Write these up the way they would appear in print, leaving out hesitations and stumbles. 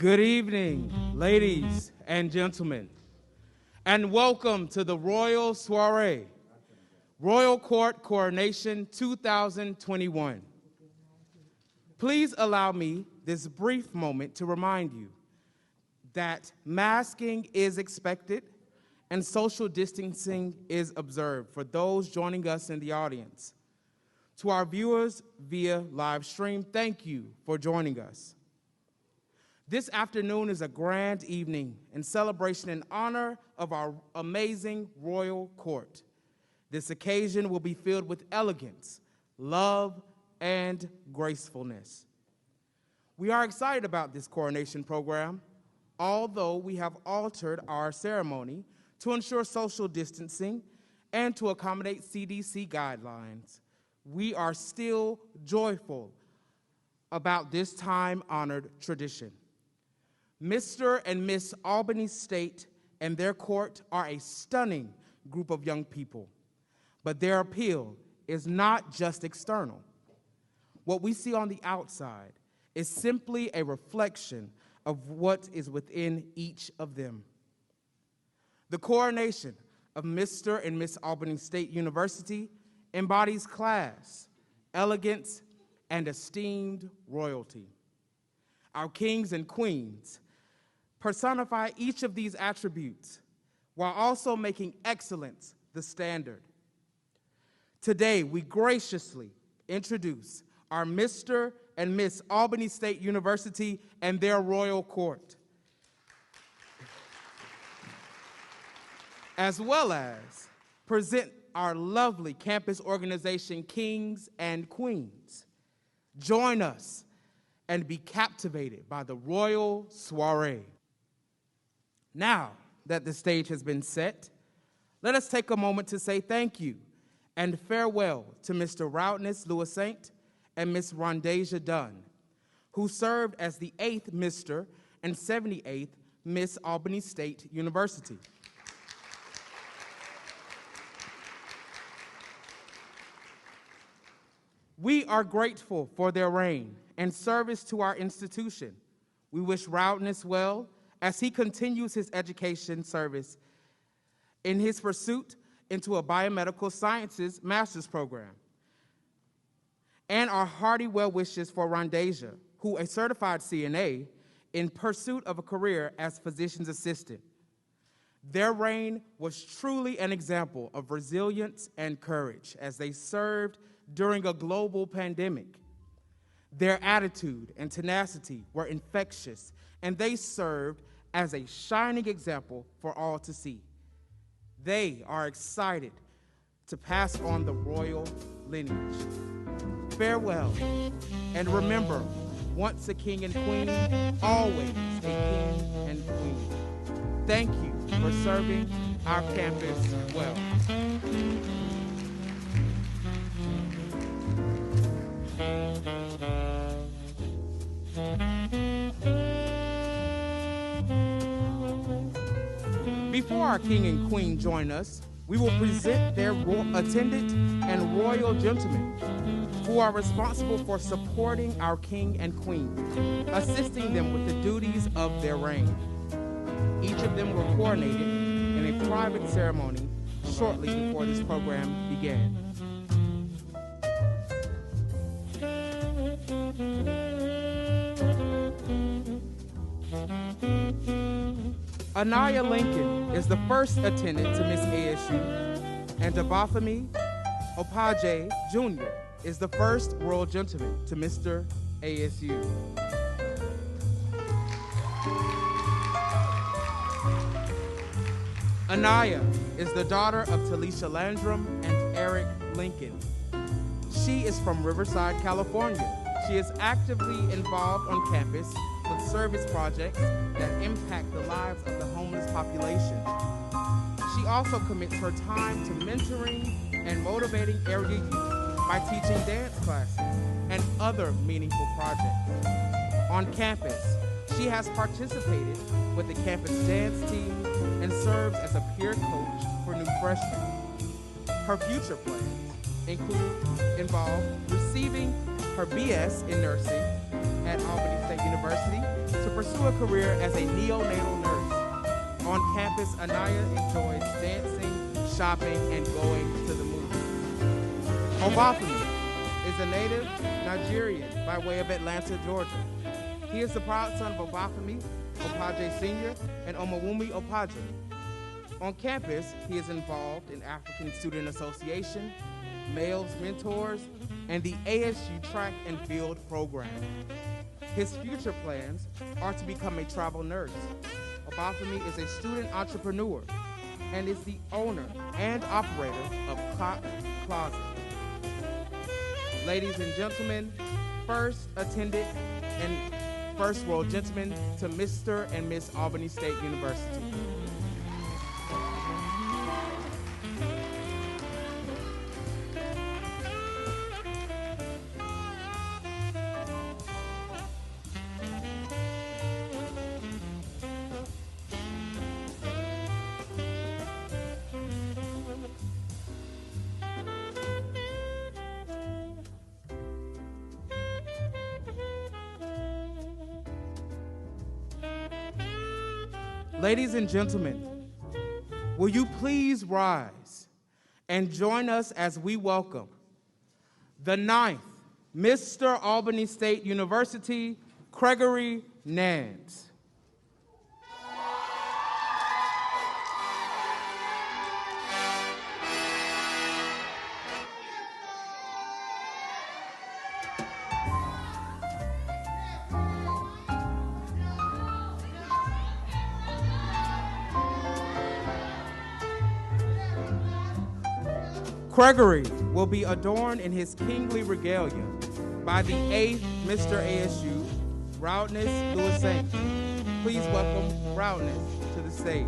Good evening, ladies and gentlemen, and welcome to the Royal Soiree, Royal Court Coronation 2021. Please allow me this brief moment to remind you that masking is expected and social distancing is observed for those joining us in the audience. To our viewers via live stream, thank you for joining us. This afternoon is a grand evening in celebration in honor of our amazing royal court. This occasion will be filled with elegance, love, and gracefulness. We are excited about this coronation program, although we have altered our ceremony to ensure social distancing and to accommodate CDC guidelines. We are still joyful about this time-honored tradition. Mr. and Miss Albany State and their court are a stunning group of young people, but their appeal is not just external. What we see on the outside is simply a reflection of what is within each of them. The coronation of Mr. and Miss Albany State University embodies class, elegance, and esteemed royalty. Our kings and queens personify each of these attributes while also making excellence the standard. Today, we graciously introduce our Mr. and Miss Albany State University and their royal court, as well as present our lovely campus organization, Kings and Queens. Join us and be captivated by the Royal Soiree. Now that the stage has been set, let us take a moment to say thank you and farewell to Mr. Roudness Louis-Saint and Miss Rondasia Dunn, who served as the 8th Mr. and 78th Miss Albany State University. We are grateful for their reign and service to our institution. We wish Roudness well as he continues his education service in his pursuit into a biomedical sciences master's program. And our hearty well wishes for Rondasia, who is a certified CNA in pursuit of a career as physician's assistant. Their reign was truly an example of resilience and courage as they served during a global pandemic. Their attitude and tenacity were infectious, and they served as a shining example for all to see. They are excited to pass on the royal lineage. Farewell, and remember, once a king and queen, always a king and queen. Thank you for serving our campus well. Before our king and queen join us, we will present their attendant and royal gentlemen who are responsible for supporting our king and queen, assisting them with the duties of their reign. Each of them were coronated in a private ceremony shortly before this program began. Anaya Lincoln is the first attendant to Miss ASU, and Abathami Opaje Jr. is the first royal gentleman to Mr. ASU. Anaya is the daughter of Talisha Landrum and Eric Lincoln. She is from Riverside, California. She is actively involved on campus with service projects that impact the lives of the homeless population. She also commits her time to mentoring and motivating area youth by teaching dance classes and other meaningful projects. On campus, she has participated with the campus dance team and serves as a peer coach for new freshmen. Her future plans involve receiving her BS in nursing at Albany State University to pursue a career as a neonatal nurse. On campus, Anaya enjoys dancing, shopping, and going to the movies. Obafemi is a native Nigerian by way of Atlanta, Georgia. He is the proud son of Obafemi Opaje Sr. and Omowumi Opaje. On campus, he is involved in African Student Association, Males Mentors, and the ASU Track and Field program. His future plans are to become a travel nurse. Obafemi is a student entrepreneur and is the owner and operator of Cotton Closet. Ladies and gentlemen, first attendant and first royal gentlemen to Mister and Miss Albany State University. Ladies and gentlemen, will you please rise and join us as we welcome the 9th Mister Albany State University, Cregory Nance. Cregory will be adorned in his kingly regalia by the 8th Mister ASU, Roudness Lewis Saint. Please welcome Roudness to the stage.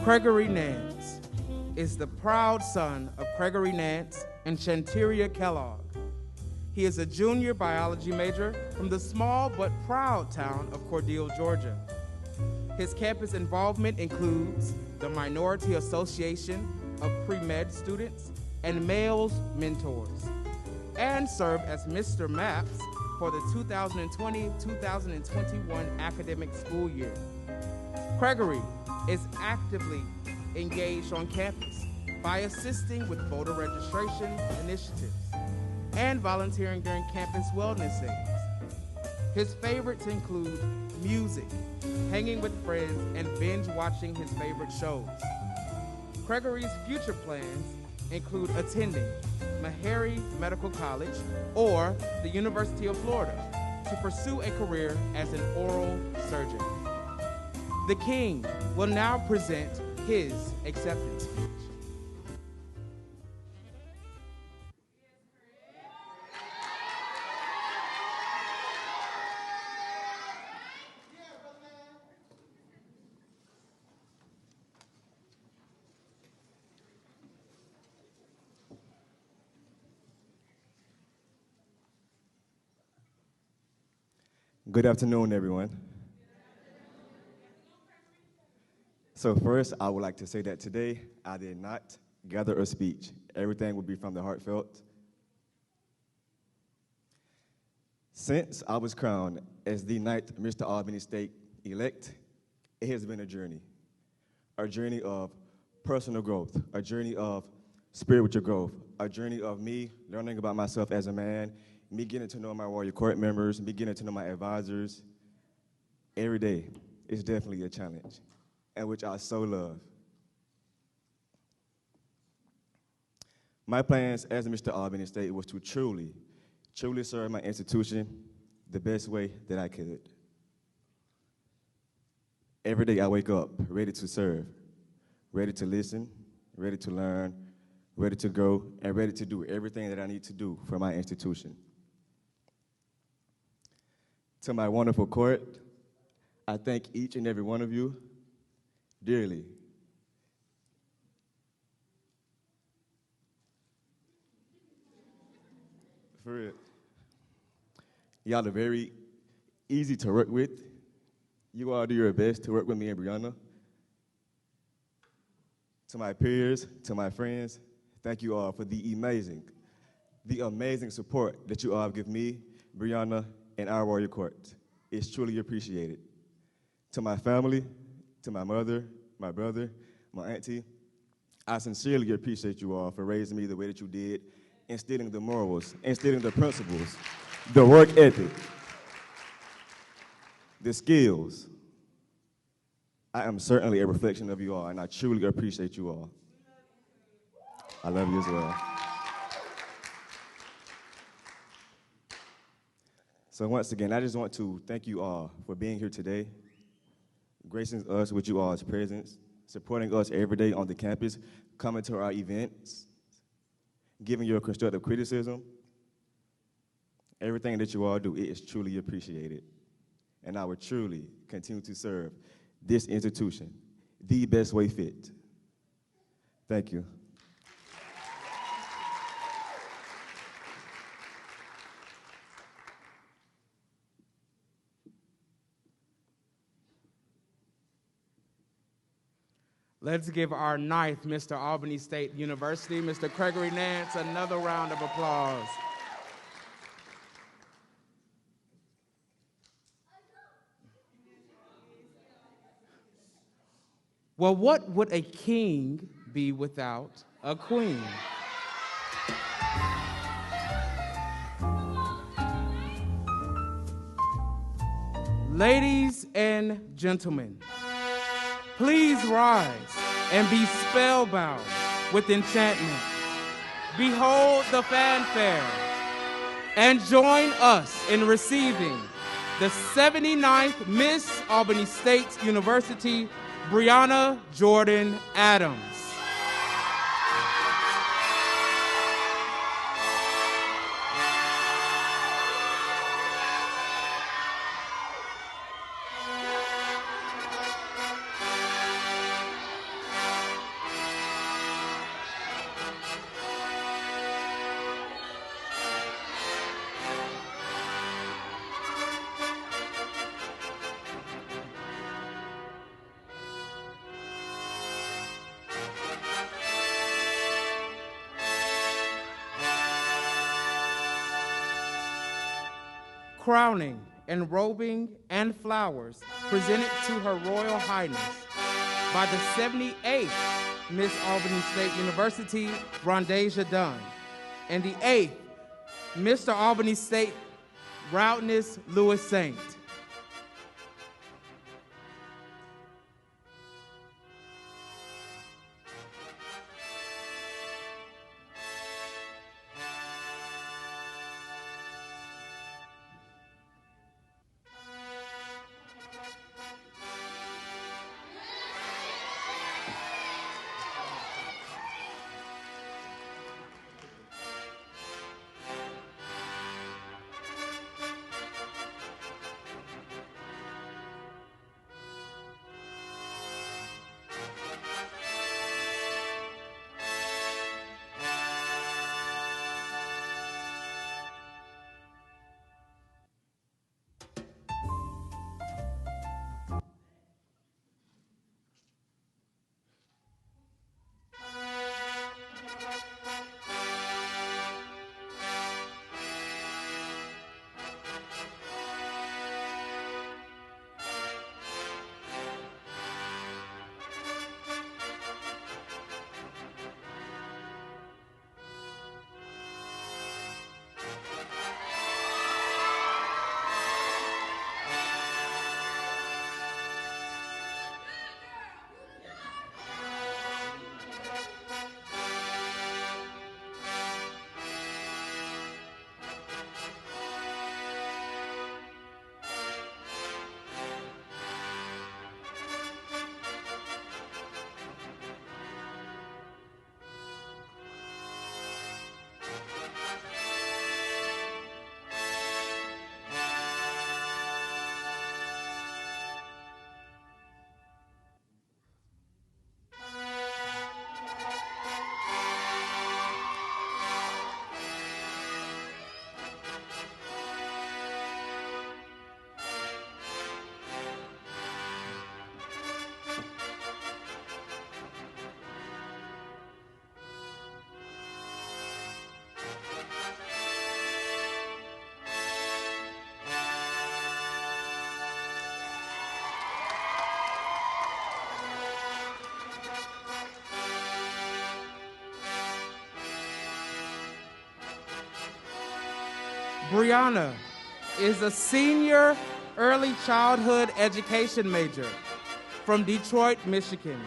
Cregory Nance is the proud son of Cregory Nance and Shanteria Kellogg. He is a junior biology major from the small but proud town of Cordele, Georgia. His campus involvement includes the Minority Association of Pre-Med Students and Males Mentors, and served as Mr. Maps for the 2020-2021 academic school year. Cregory is actively engaged on campus by assisting with voter registration initiatives and volunteering during campus wellness days. His favorites include music, hanging with friends, and binge watching his favorite shows. Cregory's future plans include attending Meharry Medical College or the University of Florida to pursue a career as an oral surgeon. The King will now present his acceptance speech. Good afternoon, everyone. So first, I would like to say that today, I did not gather a speech. Everything will be from the heartfelt. Since I was crowned as the 9th Mr. Albany State elect, it has been a journey of personal growth, a journey of spiritual growth, a journey of me learning about myself as a man, me getting to know my Royal Court members, me getting to know my advisors. Every day is definitely a challenge, and which I so love. My plans as Mr. Albany State was to truly serve my institution the best way that I could. Every day I wake up ready to serve, ready to listen, ready to learn, ready to grow, and ready to do everything that I need to do for my institution. To my wonderful court, I thank each and every one of you dearly. For real. Y'all are very easy to work with. You all do your best to work with me and Briana. To my peers, to my friends, thank you all for the amazing support that you all give me, Briana, and our Royal Court. It's truly appreciated. To my family, to my mother, my brother, my auntie, I sincerely appreciate you all for raising me the way that you did, instilling the morals, instilling the principles, the work ethic, the skills. I am certainly a reflection of you all, and I truly appreciate you all. I love you as well. So once again, I just want to thank you all for being here today, gracing us with you all's presence, supporting us every day on the campus, coming to our events, giving your constructive criticism. Everything that you all do, it is truly appreciated. And I will truly continue to serve this institution the best way fit. Thank you. Let's give our ninth Mr. Albany State University, Mr. Cregory Nance, another round of applause. Well, what would a king be without a queen? Ladies and gentlemen, please rise and be spellbound with enchantment. Behold the fanfare and join us in receiving the 79th Miss Albany State University, Briana Jordan Adams. Crowning, enrobing, and flowers presented to Her Royal Highness by the 78th Miss Albany State University, Rondasia Dunn, and the 8th Mr. Albany State, Routness Lewis Saint. Briana is a senior early childhood education major from Detroit, Michigan,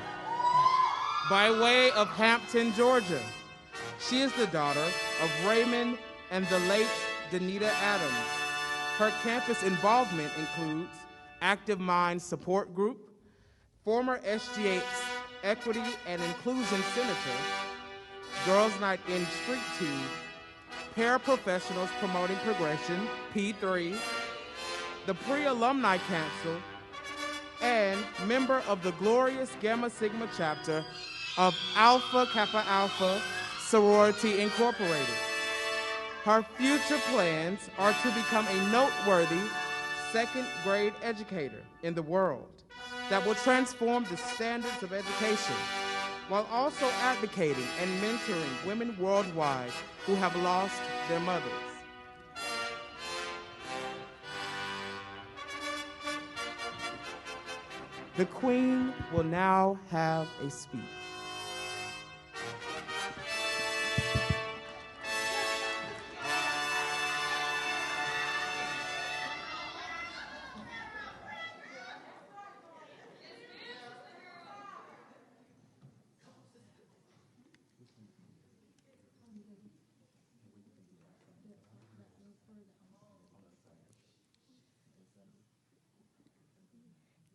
by way of Hampton, Georgia. She is the daughter of Raymond and the late Danita Adams. Her campus involvement includes Active Minds Support Group, former SGH Equity and Inclusion Senator, Girls Night in Street Tube, Paraprofessionals Promoting Progression, P3, the Pre-Alumni Council, and member of the glorious Gamma Sigma chapter of Alpha Kappa Alpha Sorority Incorporated. Her future plans are to become a noteworthy second grade educator in the world that will transform the standards of education while also advocating and mentoring women worldwide who have lost their mothers. The Queen will now have a speech.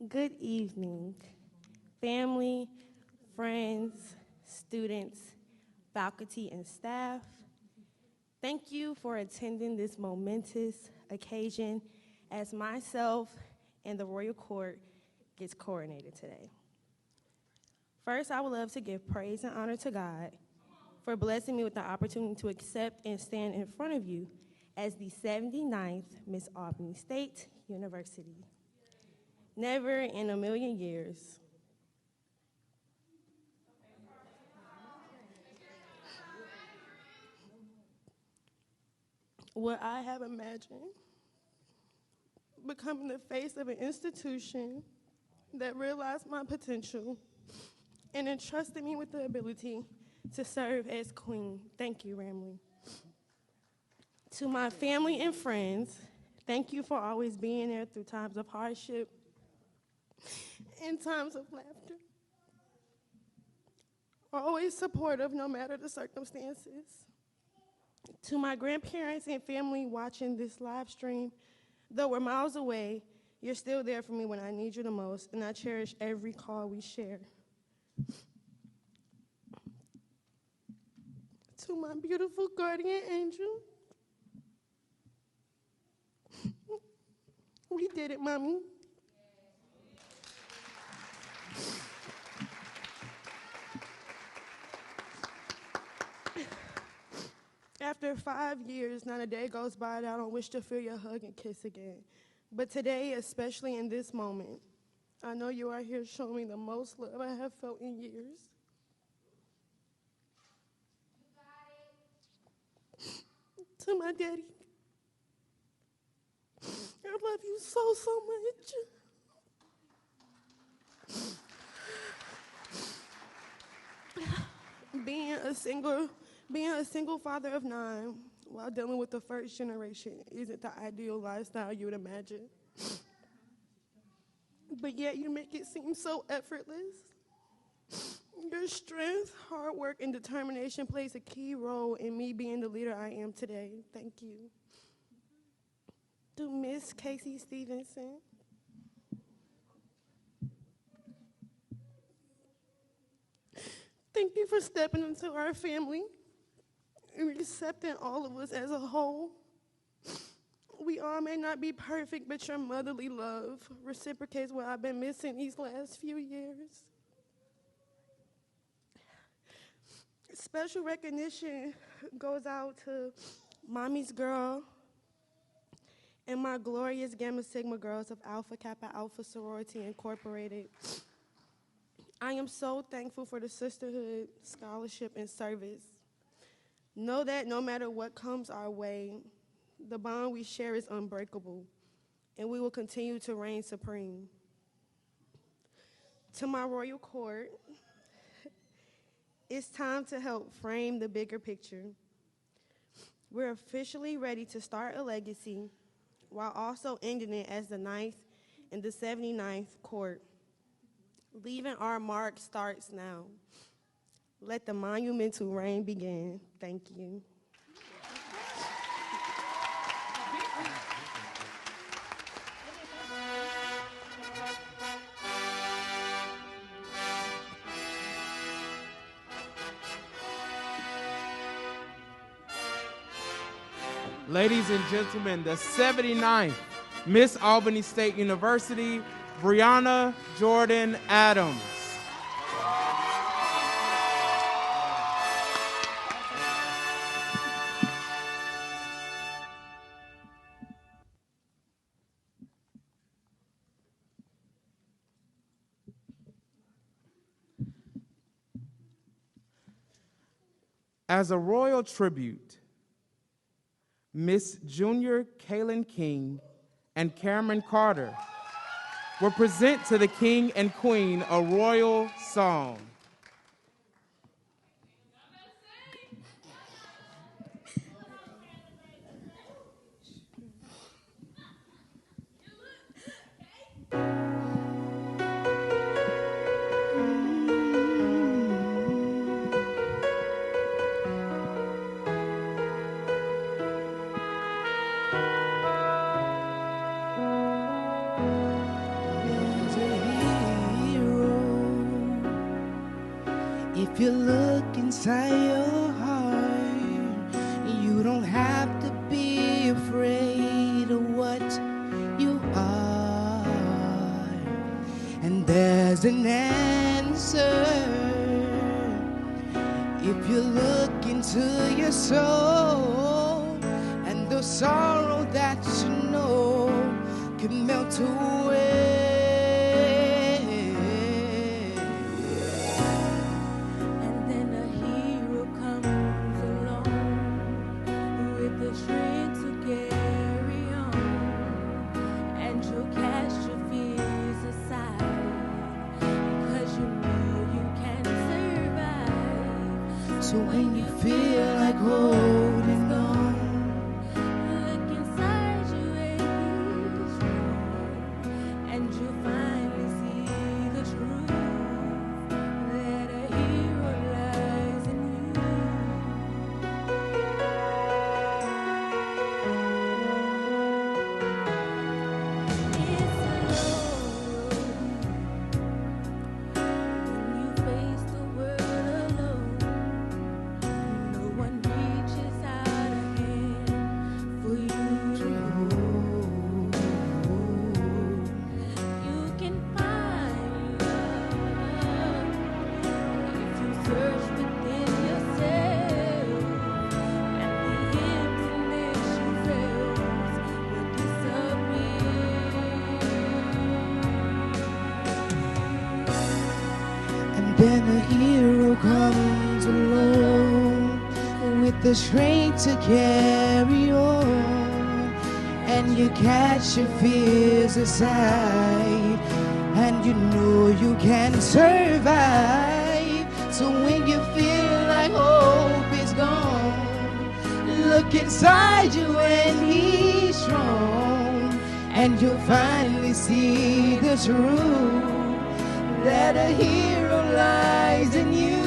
Good evening, family, friends, students, faculty, and staff. Thank you for attending this momentous occasion as myself and the Royal Court gets coronated today. First, I would love to give praise and honor to God for blessing me with the opportunity to accept and stand in front of you as the 79th Miss Albany State University. Never in a million years would I have imagined becoming the face of an institution that realized my potential and entrusted me with the ability to serve as queen. Thank you, Ramley. To my family and friends, thank you for always being there through times of hardship and times of laughter. Always supportive no matter the circumstances. To my grandparents and family watching this live stream, though we're miles away, you're still there for me when I need you the most, and I cherish every call we share. To my beautiful guardian angel, we did it, Mommy. After 5 years, not a day goes by that I don't wish to feel your hug and kiss again. But today, especially in this moment, I know you are here showing me the most love I have felt in years. To my daddy, I love you so, so much. Being a single father of 9 while dealing with the first generation isn't the ideal lifestyle you would imagine. But yet you make it seem so effortless. Your strength, hard work, and determination plays a key role in me being the leader I am today. Thank you. To Miss Casey Stevenson, thank you for stepping into our family and accepting all of us as a whole. We all may not be perfect, but your motherly love reciprocates what I've been missing these last few years. Special recognition goes out to Mommy's Girl and my glorious Gamma Sigma girls of Alpha Kappa Alpha Sorority Incorporated. I am so thankful for the sisterhood, scholarship, and service. Know that no matter what comes our way, the bond we share is unbreakable, and we will continue to reign supreme. To my Royal Court, it's time to help frame the bigger picture. We're officially ready to start a legacy while also ending it as the 9th in the 79th court. Leaving our mark starts now. Let the monumental reign begin. Thank you. Ladies and gentlemen, the 79th Miss Albany State University, Briana Jordan Adams. As a royal tribute, Miss Junior Kaylin King and Cameron Carter will present to the King and Queen a royal song. If you look inside your heart, you don't have to be afraid of what you are. And there's an answer. If you look into your soul, and the sorrow that you know can melt away. So when you feel like holding on, look inside you and be strong, and you'll finally see the truth, that a hero lies in It's a long road when you face the world alone. Then a hero comes along with the strength to carry on, and you catch your fears aside, and you know you can survive. So when you feel like hope is gone, look inside you and be strong, and you'll finally see the truth, that a hero lies in you.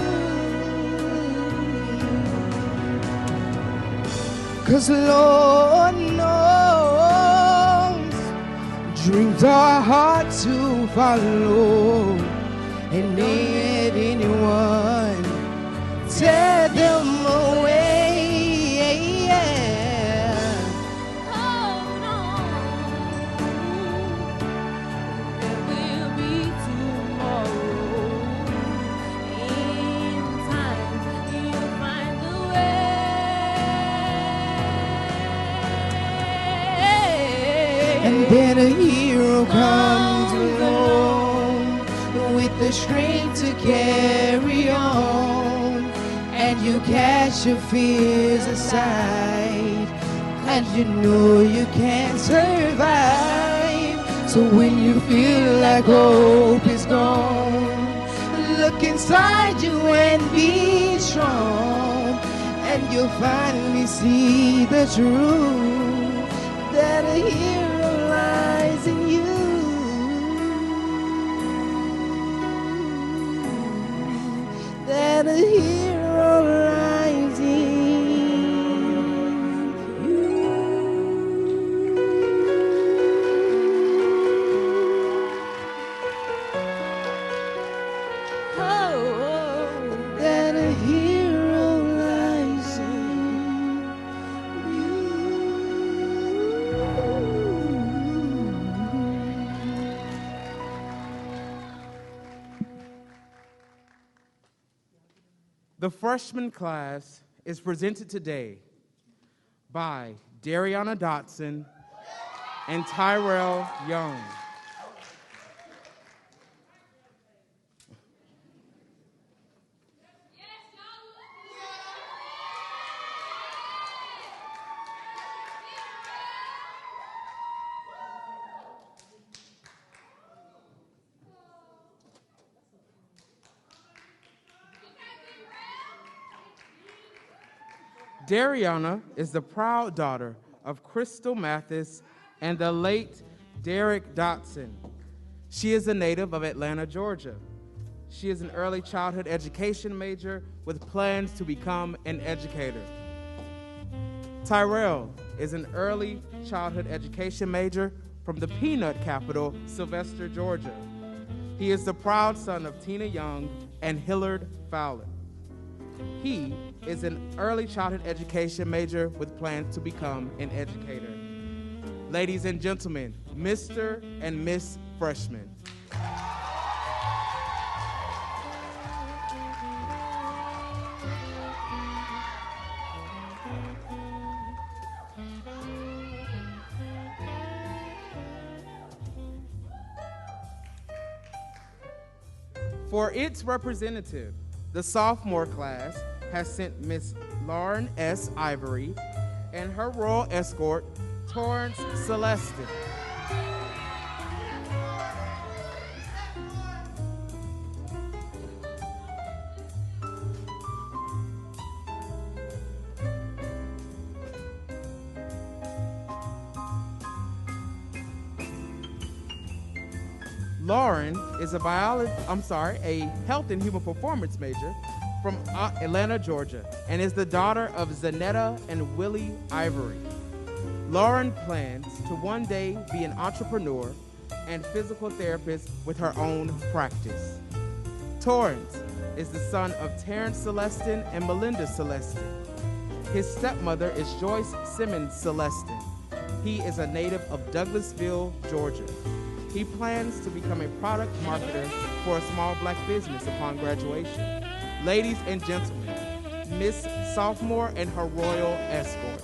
'Cause Lord knows dreams are hard to follow, and ain't anyone tear them away. Hold on, there will be tomorrow. In time, you'll find a way. And then a hero comes along with the strength to carry on, and you cast your fears aside, and you know you can survive. So when you feel like hope is gone, look inside you and be strong, and you'll finally see the truth that a hero lies in you. That a hero lies in you. Oh, that a hero lies in you. The freshman class is presented today by Briana Dotson and Tyrell Young. Briana is the proud daughter of Crystal Mathis and the late Derek Dotson. She is a native of Atlanta, Georgia. She is an early childhood education major with plans to become an educator. Tyrell is an early childhood education major from the peanut capital, Sylvester, Georgia. He is the proud son of Tina Young and Hillard Fowler. He is an early childhood education major with plans to become an educator. Ladies and gentlemen, Mr. and Miss Freshman. For its representative, the sophomore class has sent Miss Lauren S. Ivory and her royal escort, Torrance Celestin. Lauren is a health and human performance major from Atlanta, Georgia, and is the daughter of Zanetta and Willie Ivory. Lauren plans to one day be an entrepreneur and physical therapist with her own practice. Torrance is the son of Terrence Celestin and Melinda Celestin. His stepmother is Joyce Simmons Celestin. He is a native of Douglasville, Georgia. He plans to become a product marketer for a small black business upon graduation. Ladies and gentlemen, Miss Sophomore and her royal escort.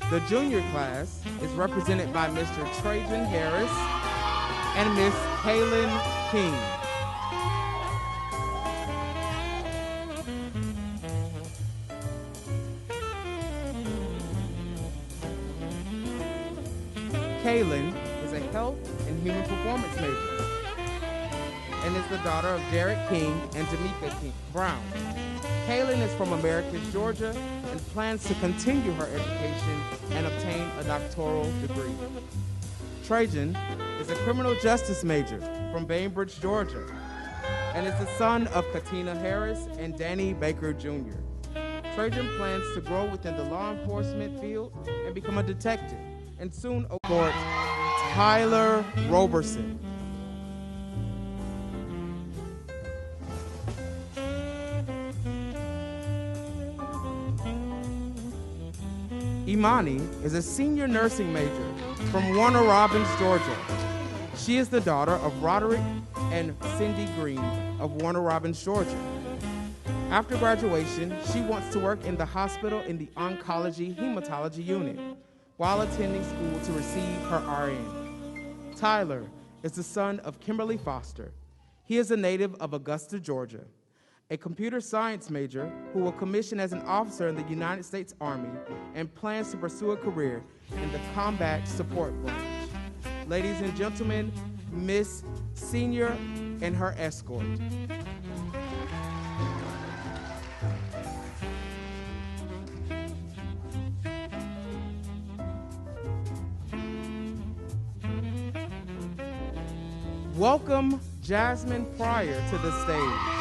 The junior class is represented by Mr. Trajan Harris and Miss Kaylin King. Kaylin is a health and human performance major and is the daughter of Derek King and Jamaica King Brown. Kaylin is from Americus, Georgia, and plans to continue her education and obtain a doctoral degree. Trajan is a criminal justice major from Bainbridge, Georgia, and is the son of Katina Harris and Danny Baker Jr. Trajan plans to grow within the law enforcement field and become a detective, and soon award Tyler Roberson. Imani is a senior nursing major from Warner Robins, Georgia. She is the daughter of Roderick and Cindy Green of Warner Robins, Georgia. After graduation, she wants to work in the hospital in the oncology hematology unit while attending school to receive her RN. Tyler is the son of Kimberly Foster. He is a native of Augusta, Georgia. a computer science major who will commission as an officer in the United States Army and plans to pursue a career in the combat support branch. Ladies and gentlemen, Miss Senior and her escort. Welcome Jasmine Pryor to the stage.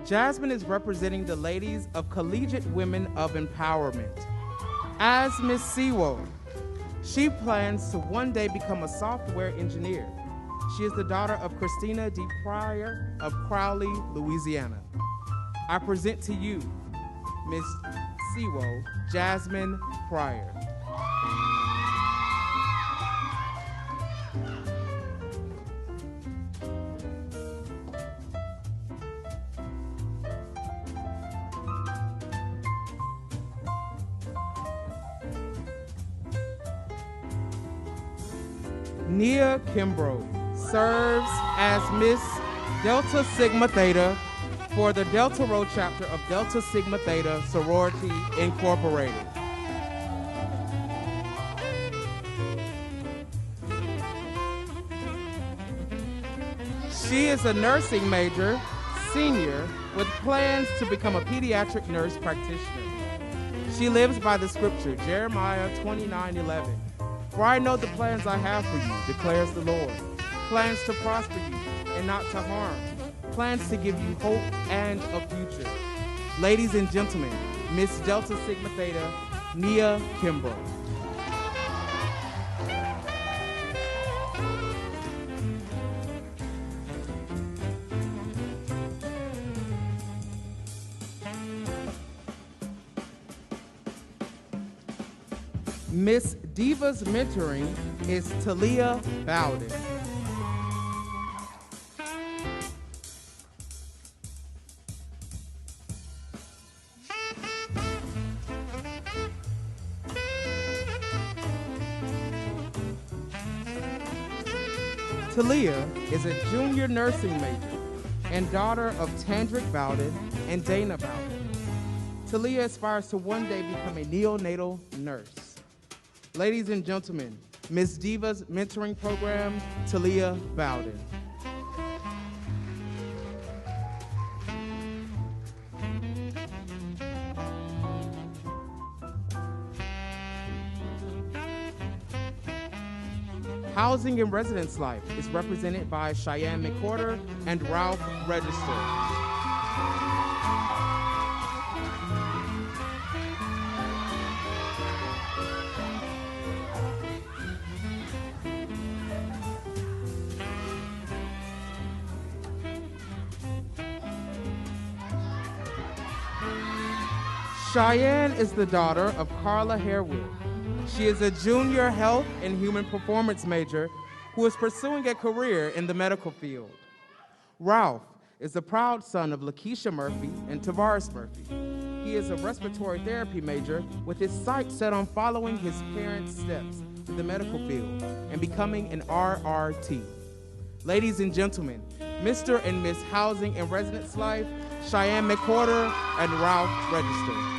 Jasmine is representing the ladies of Collegiate Women of Empowerment. As Miss Seawold, she plans to one day become a software engineer. She is the daughter of Christina D. Pryor of Crowley, Louisiana. I present to you Miss Seawold, Jasmine Pryor. Nia Kimbrough serves as Miss Delta Sigma Theta for the Delta Rho chapter of Delta Sigma Theta Sorority Incorporated. She is a nursing major, senior, with plans to become a pediatric nurse practitioner. She lives by the scripture, Jeremiah 29:11. For I know the plans I have for you, declares the Lord. Plans to prosper you and not to harm. Plans to give you hope and a future. Ladies and gentlemen, Miss Delta Sigma Theta, Nia Kimbrough. Miss Diva's mentoring is Talia Bowden. Talia is a junior nursing major and daughter of Tandrick Bowden and Dana Bowden. Talia aspires to one day become a neonatal nurse. Ladies and gentlemen, Miss Diva's mentoring program, Talia Bowden. Housing and Residence Life is represented by Cheyenne McCorder and Ralph Register. Cheyenne is the daughter of Carla Harewood. She is a junior health and human performance major who is pursuing a career in the medical field. Ralph is the proud son of Lakeisha Murphy and Tavaris Murphy. He is a respiratory therapy major with his sights set on following his parents' steps in the medical field and becoming an RRT. Ladies and gentlemen, Mr. and Miss Housing and Residence Life, Cheyenne McCorder and Ralph Register.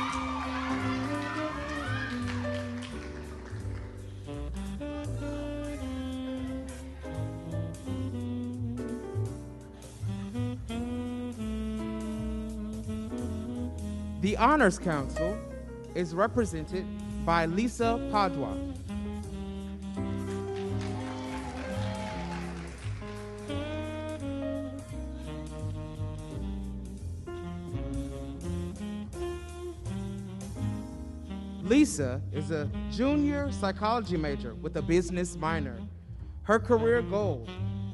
The Honors Council is represented by Lisa Padua. Lisa is a junior psychology major with a business minor. Her career goal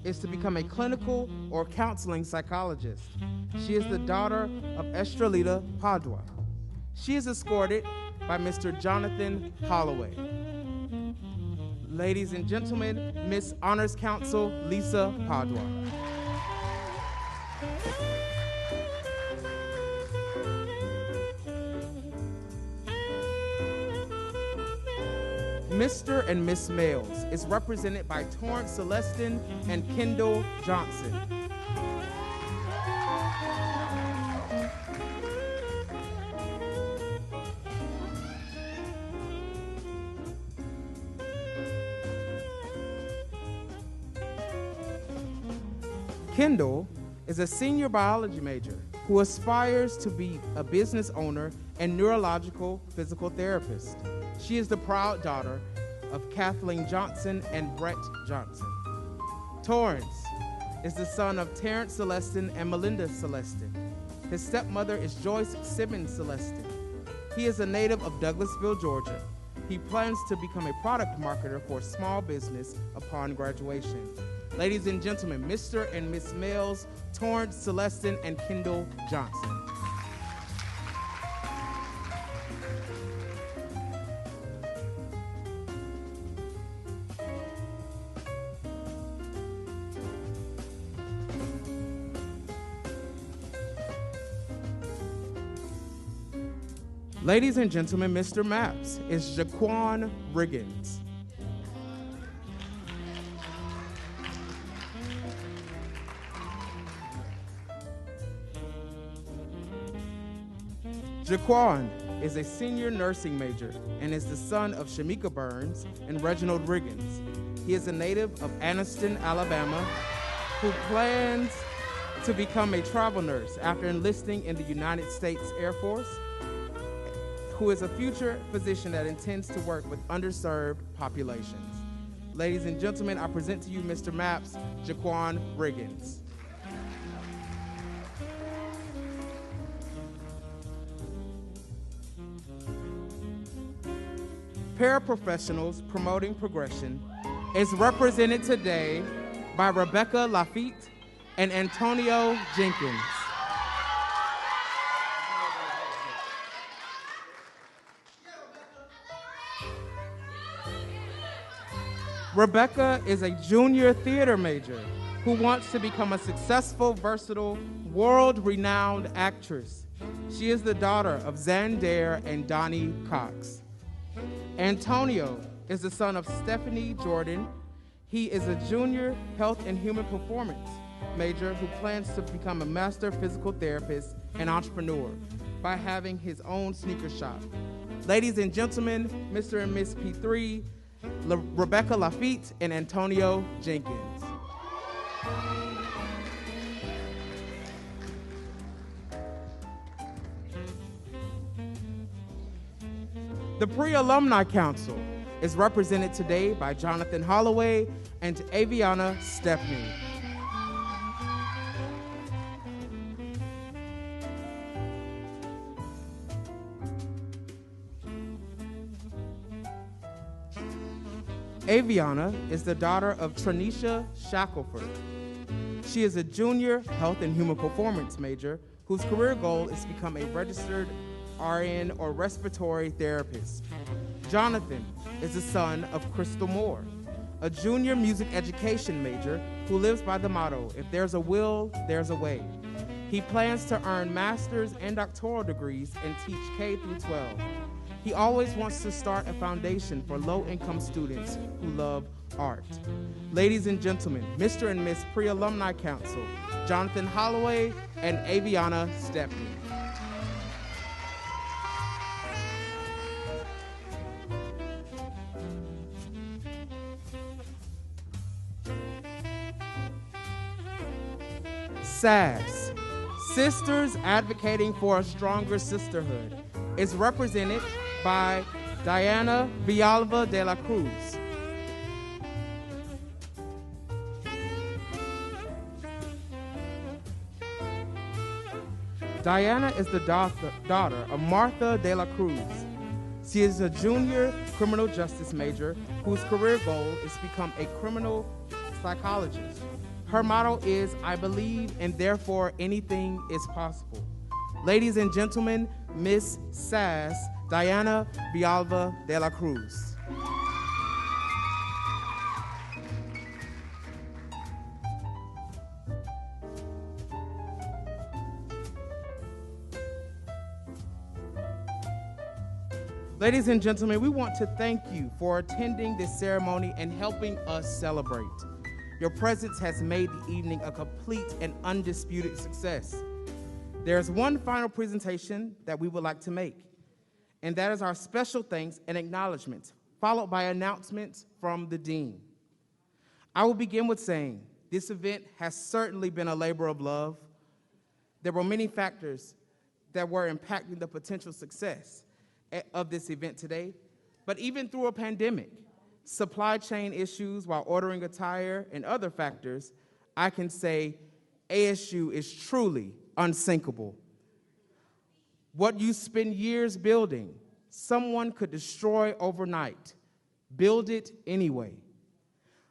is to become a clinical or counseling psychologist. She is the daughter of Estrelita Padua. She is escorted by Mr. Jonathan Holloway. Ladies and gentlemen, Miss Honors Council Lisa Padua. Mister and Miss Males is represented by Torrance Celestin and Kendall Johnson. Kendall is a senior biology major who aspires to be a business owner and neurological physical therapist. She is the proud daughter of Kathleen Johnson and Brett Johnson. Torrance is the son of Terrence Celestin and Melinda Celestin. His stepmother is Joyce Simmons Celestin. He is a native of Douglasville, Georgia. He plans to become a product marketer for a small business upon graduation. Ladies and gentlemen, Mr. and Miss Males, Torrance Celestin and Kendall Johnson. Ladies and gentlemen, Mr. Maps is Jaquan Riggins. Jaquan is a senior nursing major and is the son of Shamika Burns and Reginald Riggins. He is a native of Anniston, Alabama, who plans to become a travel nurse after enlisting in the United States Air Force, who is a future physician that intends to work with underserved populations. Ladies and gentlemen, I present to you Mr. Maps, Jaquan Riggins. Paraprofessionals Promoting Progression is represented today by Rebecca Lafitte and Antonio Jenkins. Rebecca is a junior theater major who wants to become a successful, versatile, world-renowned actress. She is the daughter of Xander and Donnie Cox. Antonio is the son of Stephanie Jordan. He is a junior health and human performance major who plans to become a master physical therapist and entrepreneur by having his own sneaker shop. Ladies and gentlemen, Mr. and Miss P3, Rebecca Lafitte and Antonio Jenkins. The Pre-Alumni Council is represented today by Jonathan Holloway and Aviana Stepney. Aviana is the daughter of Tranisha Shackelford. She is a junior health and human performance major whose career goal is to become a registered RN or respiratory therapist. Jonathan is the son of Crystal Moore, a junior music education major who lives by the motto, if there's a will, there's a way. He plans to earn master's and doctoral degrees and teach K through 12. He always wants to start a foundation for low-income students who love art. Ladies and gentlemen, Mr. and Miss Pre-Alumni Council, Jonathan Holloway and Aviana Stepney. SAS, Sisters Advocating for a Stronger Sisterhood, is represented by Diana Villalba de la Cruz. Diana is the daughter of Martha de la Cruz. She is a junior criminal justice major whose career goal is to become a criminal psychologist. Her motto is, I believe and therefore anything is possible. Ladies and gentlemen, Miss SAS, Diana Villalba de la Cruz. Ladies and gentlemen, we want to thank you for attending this ceremony and helping us celebrate. Your presence has made the evening a complete and undisputed success. There's one final presentation that we would like to make, and that is our special thanks and acknowledgement, followed by announcements from the dean. I will begin with saying this event has certainly been a labor of love. There were many factors that were impacting the potential success of this event today, but even through a pandemic, supply chain issues while ordering attire, and other factors, I can say ASU is truly unsinkable. What you spend years building, someone could destroy overnight. Build it anyway.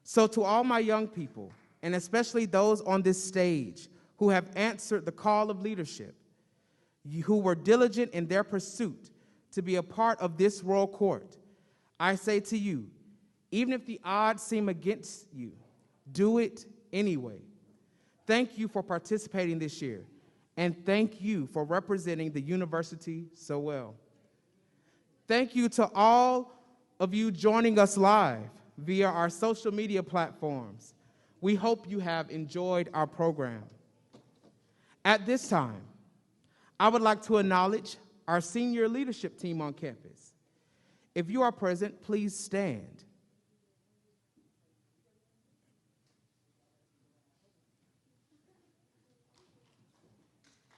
So to all my young people, and especially those on this stage who have answered the call of leadership, who were diligent in their pursuit to be a part of this royal court, I say to you, even if the odds seem against you, do it anyway. Thank you for participating this year, and thank you for representing the university so well. Thank you to all of you joining us live via our social media platforms. We hope you have enjoyed our program. At this time, I would like to acknowledge our senior leadership team on campus. If you are present, please stand.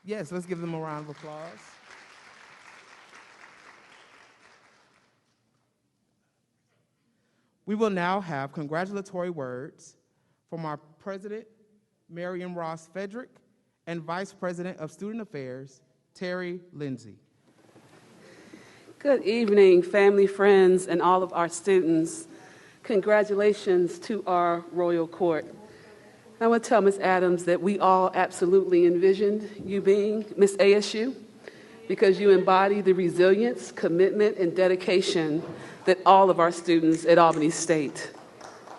Yes, let's give them a round of applause. We will now have congratulatory words from our President, Marion Ross Frederick, and Vice President of Student Affairs, Terry Lindsay. Good evening, family, friends, and all of our students. Congratulations to our Royal Court. I want to tell Ms. Adams that we all absolutely envisioned you being Miss ASU because you embody the resilience, commitment, and dedication that all of our students at Albany State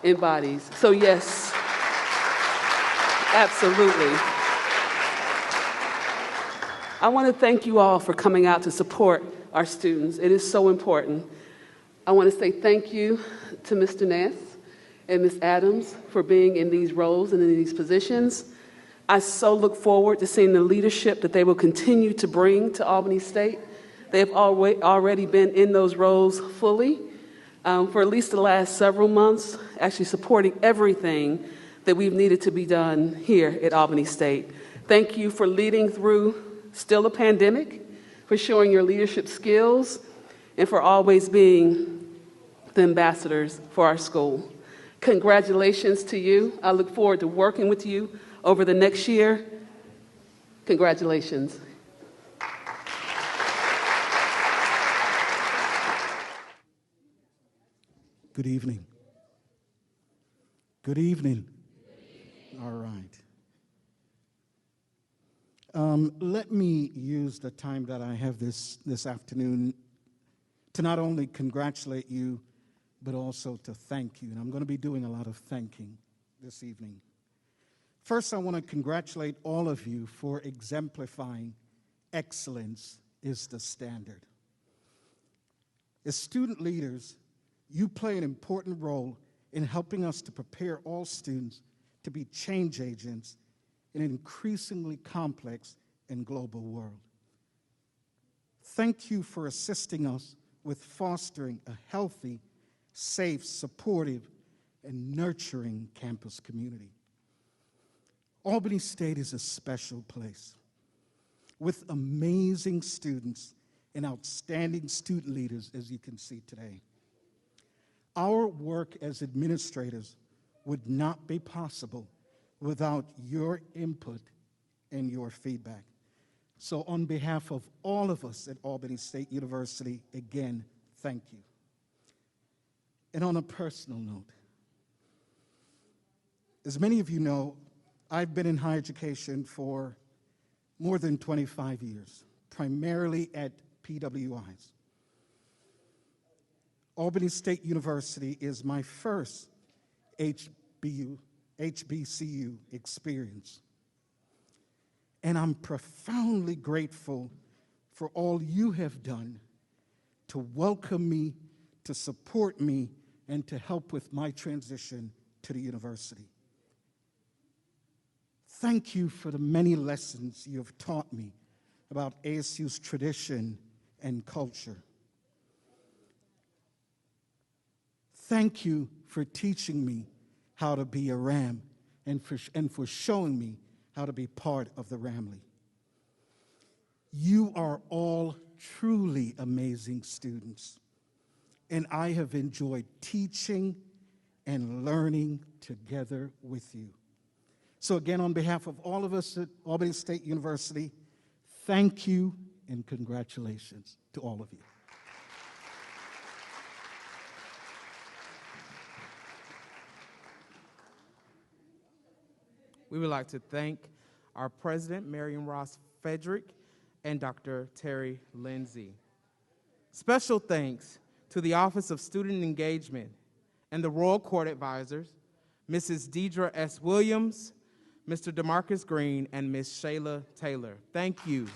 embodies. So yes, absolutely. I want to thank you all for coming out to support our students. It is so important. I want to say thank you to Mr. Nass and Ms. Adams for being in these roles and in these positions. I so look forward to seeing the leadership that they will continue to bring to Albany State. They have already been in those roles fully for at least the last several months, actually supporting everything that we've needed to be done here at Albany State. Thank you for leading through still a pandemic, for showing your leadership skills, and for always being the ambassadors for our school. Congratulations to you. I look forward to working with you over the next year. Congratulations. Good evening. Good evening. All right. Let me use the time that I have this afternoon to not only congratulate you, but also to thank you. And I'm going to be doing a lot of thanking this evening. First, I want to congratulate all of you for exemplifying excellence is the standard. As student leaders, you play an important role in helping us to prepare all students to be change agents in an increasingly complex and global world. Thank you for assisting us with fostering a healthy, safe, supportive, and nurturing campus community. Albany State is a special place with amazing students and outstanding student leaders, as you can see today. Our work as administrators would not be possible without your input and your feedback. So on behalf of all of us at Albany State University, again, thank you. And on a personal note, as many of you know, I've been in higher education for more than 25 years, primarily at PWIs. Albany State University is my first HBCU experience. And I'm profoundly grateful for all you have done to welcome me, to support me, and to help with my transition to the university. Thank you for the many lessons you have taught me about ASU's tradition and culture. Thank you for teaching me how to be a Ram and for showing me how to be part of the Ramley. You are all truly amazing students, and I have enjoyed teaching and learning together with you. So again, on behalf of all of us at Albany State University, thank you and congratulations to all of you. We would like to thank our president, Marion Ross Frederick, and Dr. Terry Lindsay. Special thanks to the Office of Student Engagement and the Royal Court Advisors, Mrs. Deidre S. Williams, Mr. DeMarcus Green, and Ms. Shayla Taylor. Thank you.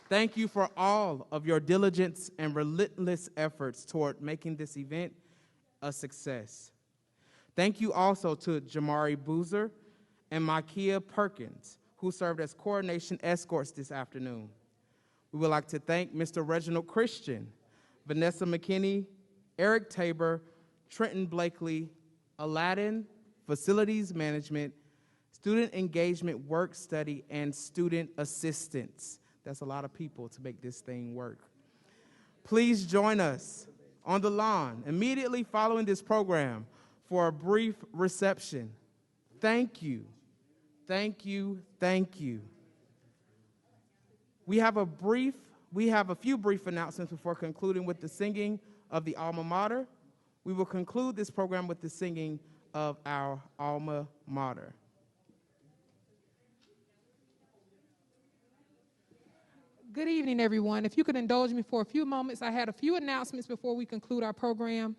Thank you for all of your diligence and relentless efforts toward making this event a success. Thank you also to Jamari Boozer and Makia Perkins, who served as coronation escorts this afternoon. We would like to thank Mr. Reginald Christian, Vanessa McKinney, Eric Tabor, Trenton Blakely, Aladdin, Facilities Management, Student Engagement Work Study, and Student Assistance. That's a lot of people to make this thing work. Please join us on the lawn immediately following this program for a brief reception. Thank you, thank you, thank you. We have a few brief announcements before concluding with the singing of the alma mater. We will conclude this program with the singing of our alma mater. Good evening, everyone. If you could indulge me for a few moments, I had a few announcements before we conclude our program.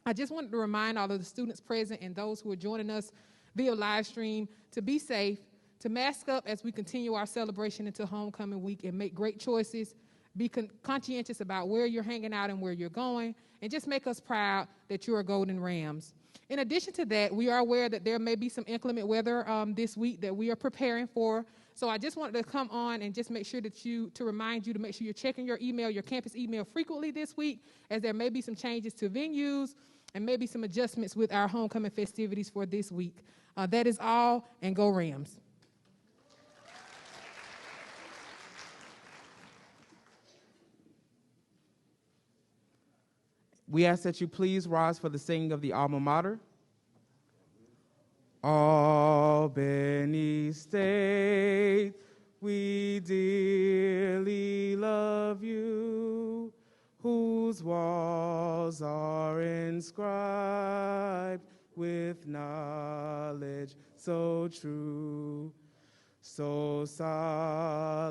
I just wanted to remind all of the students present and those who are joining us via live stream to be safe, to mask up as we continue our celebration into homecoming week, and make great choices. Be conscientious about where you're hanging out and where you're going, and just make us proud that you are Golden Rams. In addition to that, we are aware that there may be some inclement weather this week that we are preparing for. So I just wanted to come on and just make sure to remind you to make sure you're checking your email, your campus email frequently this week, as there may be some changes to venues and maybe some adjustments with our homecoming festivities for this week. That is all, and go Rams. We ask that you please rise for the singing of the alma mater. Albany State, we dearly love you, whose walls are inscribed with knowledge so true, so solidly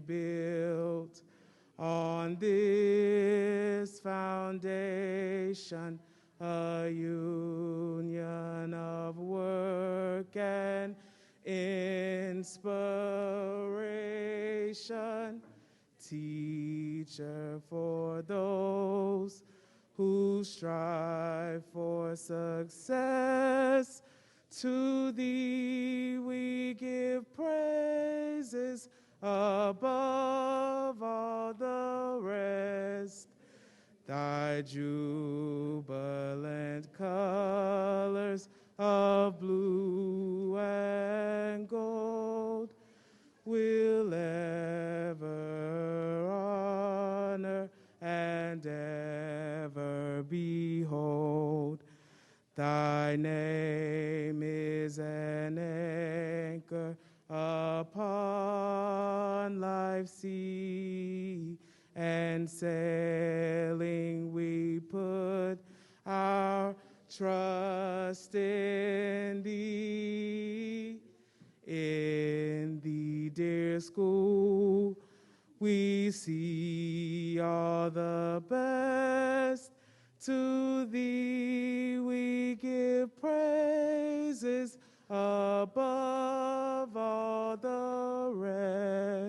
built on this foundation, a union of work and inspiration, teacher for those who strive for success. To thee we give praises above all the rest. Thy jubilant colors of blue and gold will ever honor and ever behold. Thy name is an anchor upon life's sea, and sailing we put our trust in thee. In thee, dear school, we see all the best. To thee we give praises above all the rest.